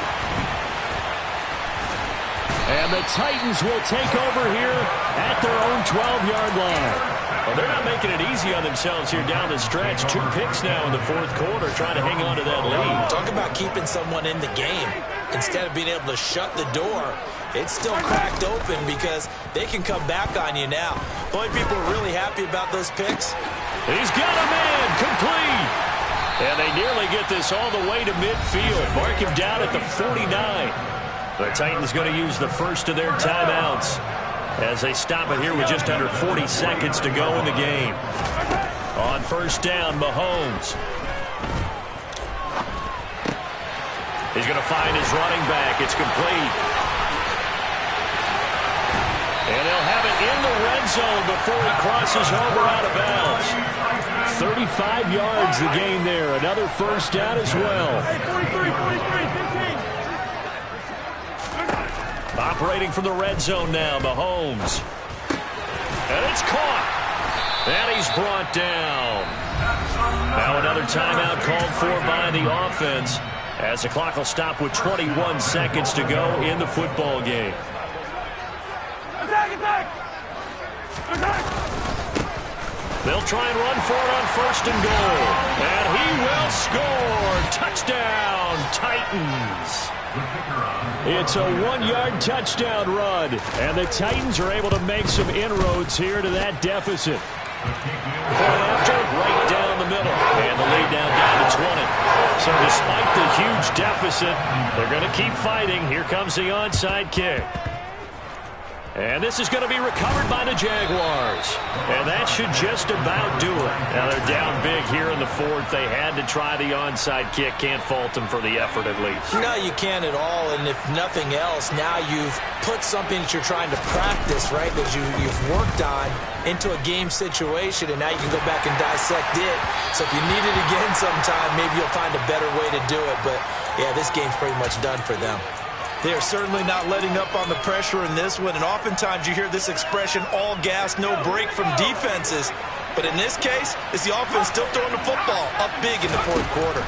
And the Titans will take over here at their own 12-yard line. Well, they're not making it easy on themselves here down the stretch. 2 picks now in the fourth quarter, trying to hang on to that lead. Talk about keeping someone in the game. Instead of being able to shut the door, it's still cracked open because they can come back on you now. The only people are really happy about those picks. He's got a man, complete. And they nearly get this all the way to midfield. Mark him down at the 49. The Titans going to use the first of their timeouts as they stop it here with just under 40 seconds to go in the game. On first down, Mahomes. He's going to find his running back. It's complete. And they'll have it in the red zone before he crosses over out of bounds. 35 yards the game there. Another first down as well. Operating from the red zone now, Mahomes. And it's caught. And he's brought down. Now another timeout called for by the offense as the clock will stop with 21 seconds to go in the football game. They'll try and run for it on first and goal. And he will score. Touchdown, Titans. It's a 1-yard touchdown run. And the Titans are able to make some inroads here to that deficit. Point after, right down the middle. And the lead now down to 20. So despite the huge deficit, they're going to keep fighting. Here comes the onside kick. And this is going to be recovered by the Jaguars. And that should just about do it. Now they're down big here in the fourth. They had to try the onside kick. Can't fault them for the effort at least. No, you can't at all. And if nothing else, now you've put something that you're trying to practice, right, that you've worked on into a game situation. And now you can go back and dissect it. So if you need it again sometime, maybe you'll find a better way to do it. But, yeah, this game's pretty much done for them. They are certainly not letting up on the pressure in this one, and oftentimes you hear this expression, all gas, no break from defenses. But in this case, it's the offense still throwing the football up big in the fourth quarter.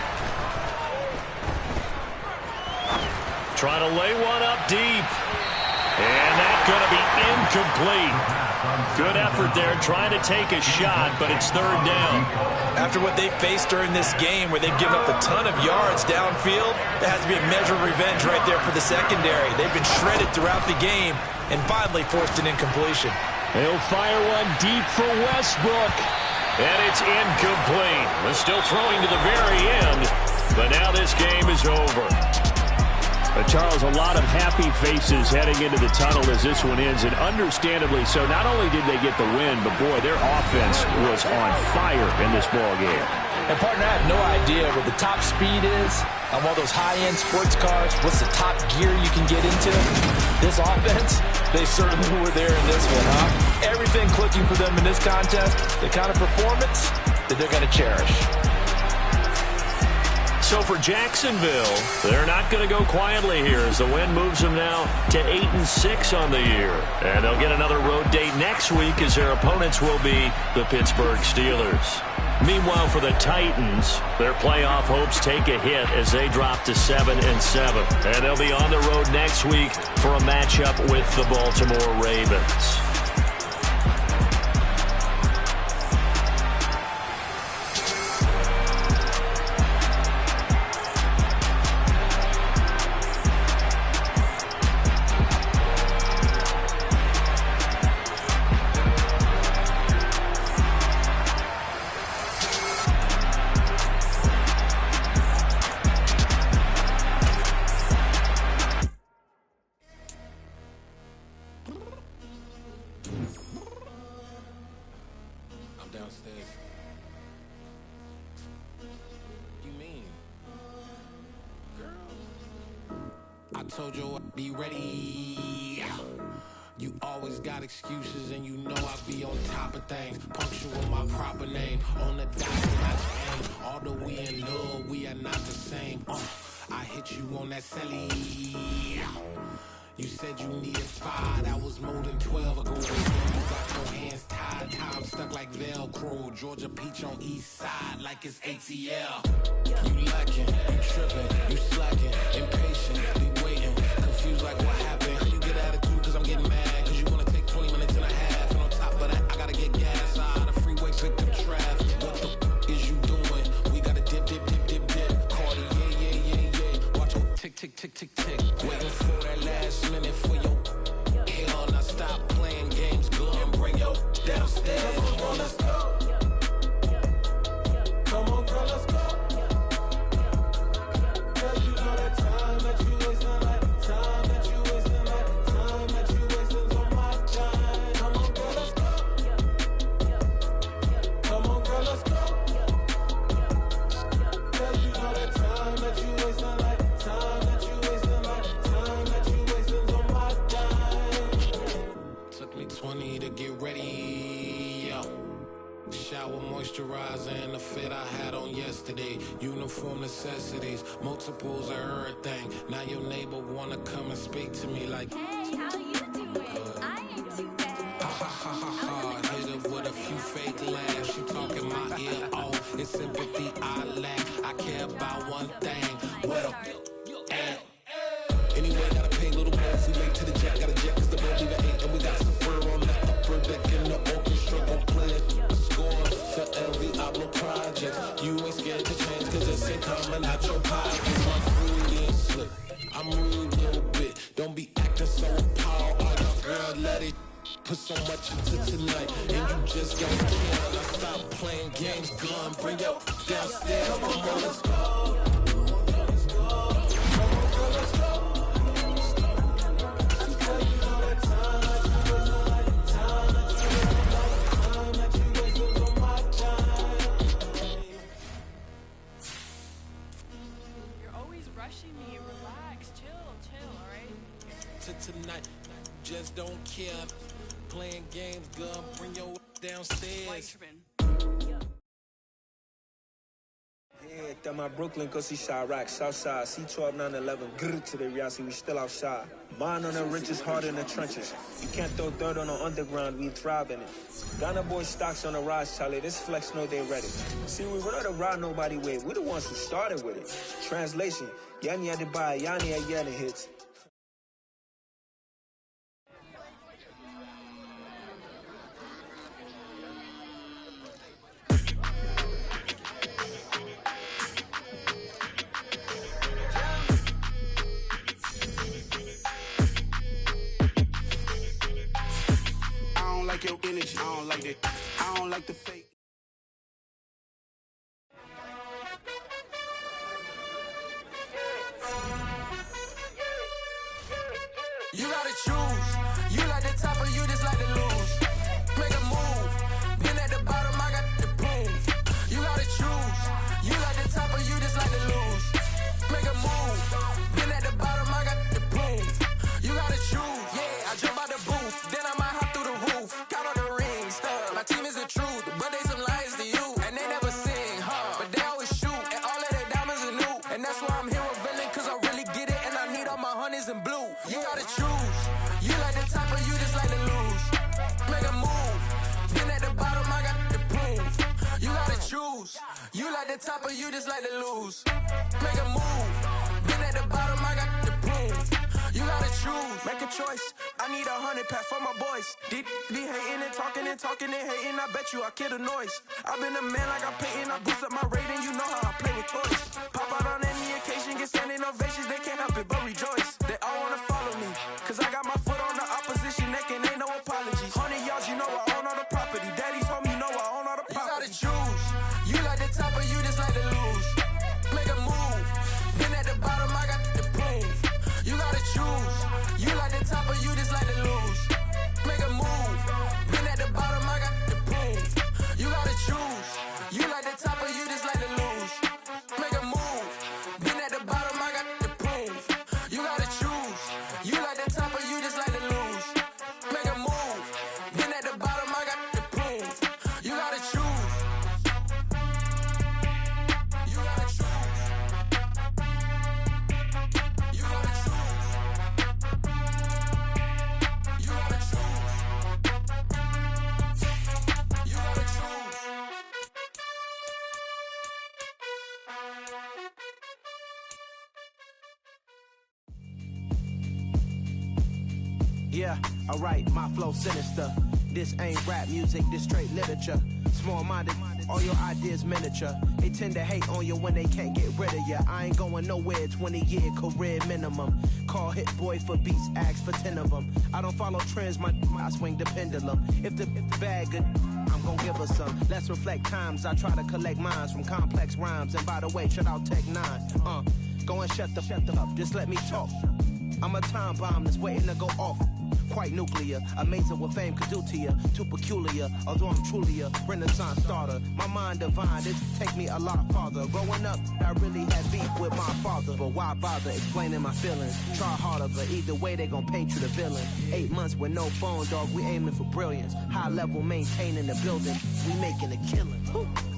Trying to lay one up deep. And that's going to be incomplete. Good effort there, trying to take a shot, but it's third down. After what they faced during this game where they've given up a ton of yards downfield, there has to be a measure of revenge right there for the secondary. They've been shredded throughout the game and finally forced an incompletion. He'll fire one deep for Westbrook. And it's incomplete. They're still throwing to the very end, but now this game is over. Charles, a lot of happy faces heading into the tunnel as this one ends, and understandably so. Not only did they get the win, but, boy, their offense was on fire in this ball game. And, partner, I have no idea what the top speed is on one of those high-end sports cars. What's the top gear you can get into? This offense, they certainly were there in this one, huh? Everything clicking for them in this contest, the kind of performance that they're going to cherish. So for Jacksonville, they're not going to go quietly here as the win moves them now to 8-6 on the year. And they'll get another road date next week as their opponents will be the Pittsburgh Steelers. Meanwhile, for the Titans, their playoff hopes take a hit as they drop to 7-7. And they'll be on the road next week for a matchup with the Baltimore Ravens. told you I'd be ready. You always got excuses and you know I be on top of things. Punctual my proper name. On the dot, not your aim. Although we in love, we are not the same. I hit you on that celly. You said you needed 5, that was more than 12 ago. You got your hands tied, time stuck like Velcro. Georgia Peach on east side like it's ATL. You lacking, you tripping, you slacking, impatient, be waiting, confused like what happened. You get attitude cause I'm getting mad, cause you wanna take 20 minutes and a half. And on top of that, I gotta get gas out of the freeway, pick up traffic. What the f is you doing? We gotta dip, dip, dip, dip, dip. Cardi, yeah. Watch your tick, tick, tick, tick, tick. Waiting for that last minute for your hell. Now stop playing games, go and bring your downstairs. Come on, let's go. Come on, girl, let's go. Cause you know that time that you wasting, like time that you wasting, like time that you wasting's on my time. Come on, girl, let's go. Come on, girl, let's go. Cause you know that time that you wasting, like time that you wasting, like time that you wasting's on my time. Took me 20 to get ready, yo. Shower, moisturizer, and the fit I had on yesterday. Uniform necessities, multiples of everything. Now your neighbor wanna come and speak to me like, hey, how you doing? I ain't too bad. ha. Hit her with a few fake laughs. She talking my ear off. It's sympathy I lack. I care about one thing. What up? Anyway, gotta pay a little more. We late to the jet, got a jet cause the boat leave at 8. And we got some fur on the upper deck in the orchestra gon' play a score to LV Ablo projects. You ain't scared to change cause it's ain't coming out your pocket. My fruity and slick, I'm rude a little bit. Don't be acting so appalled. Oh, your girl, let it put so much into tonight. And you just don't care. Now stop playing games, gun, bring your downstairs. Come on, let's go. Tonight, just don't care. Playing games, girl, bring your downstairs. Yeah, that my Brooklyn, cause he Chirac, Southside, C12, 911, grr to the Riasi, we still outside. Mine on the richest, heart in the trenches. You can't throw dirt on the underground, we thrive in it. Ghana boy stocks on the rise, Charlie, this flex know they ready. See, we were not to ride nobody with, we the ones who started with it. Translation, Yani had to buy, Yani had yelling hits. Your energy, I don't like that. I don't like the fake. You gotta choose. You like the top or you just like to lose. Make a move. Been at the bottom, I got the prove. You gotta choose. You like the top or you just like to lose. Make a move. Been at the bottom, I got the prove. You gotta choose. Yeah, I jump out the booth, then I might hop through the roof. Count on the rings, stuff. My team is the truth, but they some liars to you. And they never sing, but they always shoot. And all of their diamonds are new. And that's why I'm here with villain, cause I really get it. And I need all my honeys in blue. You gotta choose. You like the top or you just like to lose. Make a move. Been at the bottom, I got the proof. You gotta choose. You like the top or you just like to lose. Make a move. Been at the bottom, I got the proof. You gotta choose. Make a choice. I need 100 pack for my boys. Be hating and talking and hating. I bet you I kill the noise. I've been a man like I'm Peyton. I boost up my rating. You know how I play with toys. Pop out on any occasion, get standing ovations. They can't help it but rejoice. They all wanna follow me, cause I got my foot on the opposition neck and ain't no apologies. 100 yards, you know I own all the property. Daddy's home, you know I own all the property. You gotta choose. You like the top or you just like to lose. Make a move. Been at the bottom, I got the proof. You gotta choose. You like the top or you just like to lose. Make a move. Been at the bottom, I got the proof. You gotta choose. You like the top or you just like to lose. Make a move. Been at the bottom, I got the proof. You gotta Yeah, alright, my flow sinister. This ain't rap music, this straight literature. Small-minded, all your ideas miniature. They tend to hate on you when they can't get rid of you. I ain't going nowhere, 20-year career minimum. Call Hit Boy for beats, ask for 10 of them. I don't follow trends, I swing the pendulum. If the bag good, I'm gon' give her some. Let's reflect times, I try to collect minds from complex rhymes. And by the way, shout out Tech 9. Go and shut the up, just let me talk. I'm a time bomb that's waiting to go off. Quite nuclear, amazing what fame could do to you. Too peculiar, although I'm truly a renaissance starter. My mind divine, it take me a lot farther. Growing up, I really had beef with my father. But why bother explaining my feelings? Try harder, but either way they gon' paint you the villain. 8 months with no phone, dog, we aiming for brilliance. High level maintaining the building, we making a killing.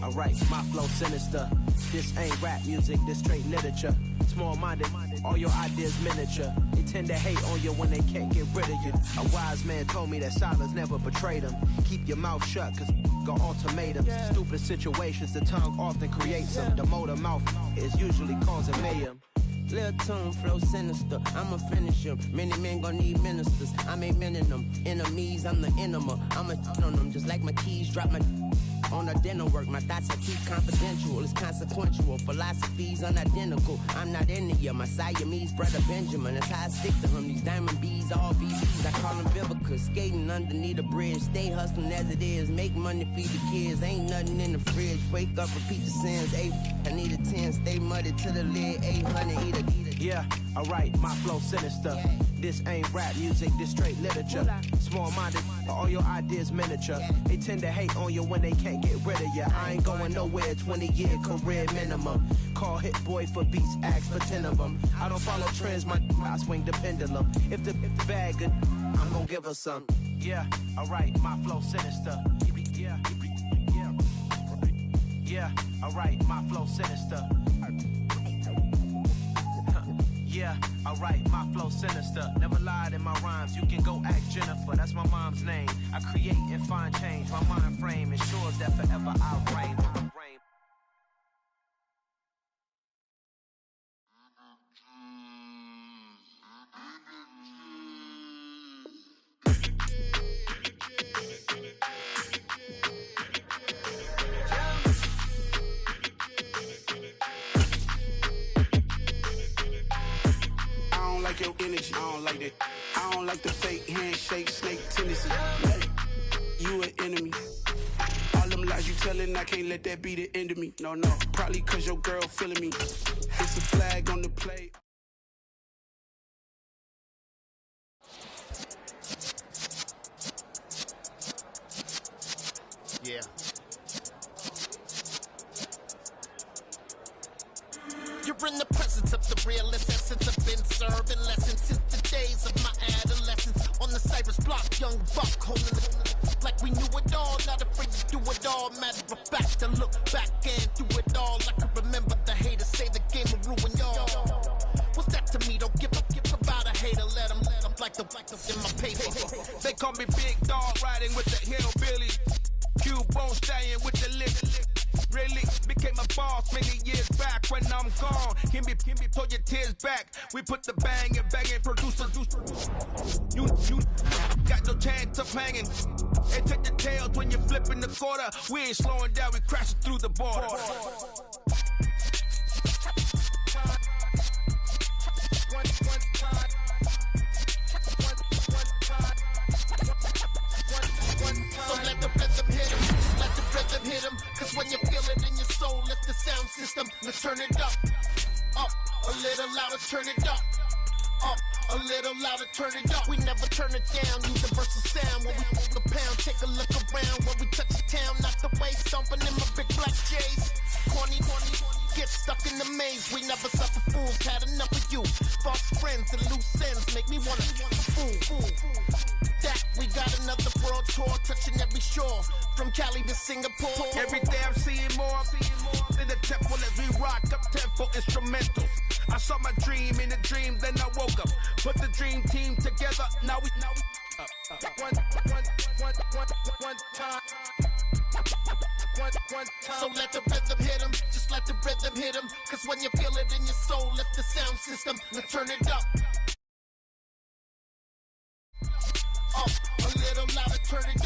Alright, my flow sinister. This ain't rap music, this straight literature. Small-minded, all your ideas miniature. They tend to hate on you when they can't get rid of you. A wise man told me that silence never betrayed him. Keep your mouth shut, cause got ultimatums. Stupid situations, the tongue often creates them. The motor mouth is usually causing mayhem. Lil' tune, flow sinister, I'ma finish him. Many men gon' need ministers, I'm aiming them. Enemies, I'm the enema. I'ma on them, just like my keys drop my on the dental work. My thoughts are too confidential, it's consequential. Philosophies unidentical, I'm not in it yet. My Siamese brother Benjamin, that's how I stick to him. These diamond bees, all BBs, I call them Vivica. Skating underneath the bridge, stay hustling as it is. Make money, feed the kids, ain't nothing in the fridge. Wake up, repeat the sins, I need a 10, stay muddy to the lid, 800, eat a. Yeah, alright, my flow sinister. This ain't rap music, this straight literature. Small-minded, all your ideas miniature. They tend to hate on you when they can't get rid of you. I ain't going nowhere, 20-year career minimum. Call Hit Boy for beats, ask for 10 of them. I don't follow trends, I swing the pendulum. If the bag good, I'm gon' give her some. Yeah, alright, my flow sinister. Yeah, alright, my flow sinister. Yeah, alright, my flow sinister. Never lied in my rhymes, you can go ask Jennifer, that's my mom's name. I create and find change, my mind frame ensures that forever I'll reign. Your energy, I don't like that. I don't like the fake handshake, snake tendency. You an enemy. All them lies you telling, I can't let that be the end of me. No, probably cause your girl feeling me. It's a flag on the plate. Yeah. You're in the presence of the realest essence. I've been serving lessons since the days of my adolescence. On the Cyrus block, young buck holding the like we knew it all, not afraid to do it all. Matter of fact, to look back and do it all. I can remember the haters say the game will ruin y'all. What's that to me? Don't give about a hater. Let them like the in my paper. They call me Big Dog, riding with the hillbilly. Cubone staying with the lick. Really became a boss many years back. When I'm gone, can be pull your tears back. We put the bang and producer. You got no chance of hanging. And take the tails when you're flipping the quarter. We ain't slowing down, we crashing through the border. So let the rhythm hit him, let the rhythm hit him. Cause when you feel it in your soul, lift the sound system. Let's turn it up, a little louder, turn it up, a little louder, turn it up. We never turn it down, universal sound. When we move the pound, take a look around. When we touch the town, knock the way, stomping in my big black J's. Corny, get stuck in the maze. We never suffer fools, had enough of you. False friends and loose ends make me wanna fool. That we got another world tour, touching every shore, from Cali to Singapore. Every day I'm seeing more in the temple as we rock up tempo instrumentals. I saw my dream in a dream, then I woke up. Put the dream team together, now we one time. So let the rhythm hit him, just let the rhythm hit him. Cause when you feel it in your soul, lift the sound system, let's turn it up. turn it